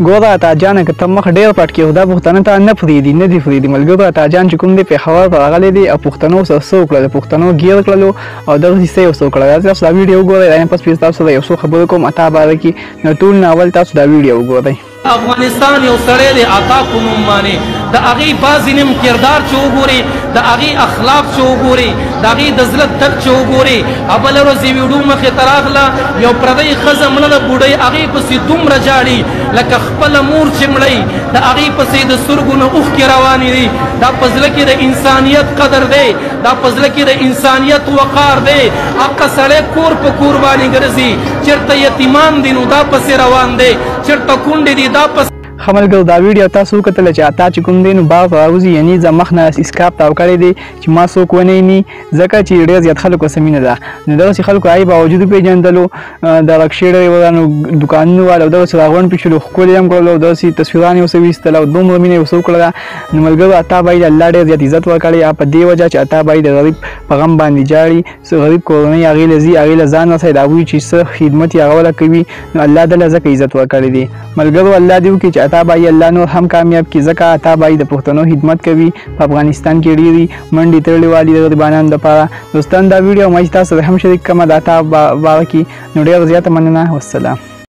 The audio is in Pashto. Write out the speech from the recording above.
ګوره عطا جانه که ته مخ ډېر پټ کړې خو دا پښتانه ته نه پرېږدي نه دي پرېږدي ملګرو. عطا جان چې کوم دی پېښور ته راغلی دی او پښتنو سره څه وکړل د پښتنو ګیر کړلو او دغه کیسه یې ورسره وکړله. راځئ تاسو دا ویډیو وګورئ. دا پس پس تاسو سره یو څو خبرې کوم عطا باره کې. نو ټول نه اول تاسو دا ویډیو وګورئ. افغانستان یو سړی دی عطا په نوم باندې د هغې بعضې نیم کردار چې وګوري د هغې اخلاق چې وګوري د هغې د زړه تک چې وګوري. بله ورځ یې ویډیو مخې ته راغله یو پردۍ ښځه مړه ده بوډۍ هغې پسې دومره جاړي لکه خپله مور چې مړی د هغې پسې د سترګو نه اوښکې روانې دي. دا په زړه کې د انسانیت قدر دی دا په زړه کې د انسانیت وقار دی. هغه سړی کور په کور باندې ګرځي چېرته یتیمان دي نو دا پسې روان دی چېرته کونډې دي دا پسې. ښه ملګرو دا ویډیو تاسو وکتله چې عطا چې کوم دی نو باغ راوځي یعنې زه مخ نه اسکاپ تاو کړی دی چې ما څوک ونه ویني ځکه چې ډېر زیات خلکو سره مینه ده. نو دغسې خلکو هغې باوجود وپېژندلو د رکشې ډرایورانو دوکانونو والا او دغسې راغونډ پې شولو ښکلې هم کړل او دغسې تصویران یې ورسره ویستل او دومره مینه یې ورسره وکړله. نو ملګرو عطا بهي د الله ډېر زیات عزت ورکړی په دې وجه چې عطا بهي د غریب په غم باندې جاړي غریب کورنۍ هغې له ځي هغې له ځان رسوي د هغوی چې څه خدمت یې هغه وله کوي نو الله دله ځکه عزت ورکړی دی. ملګرو الله دې وکړي چې عطا بهي الله نور هم کامیاب کی ځکه عطا بهي د پښتنو خدمت کوي په افغانستان کې ډېرې منډې تړلې والي د غریبانو دپاره. دوستان دا ویډیو ما چې تاسو سره هم شریک کړمه د عطا باره کې نو ډېره زیاته مننه. والسلام.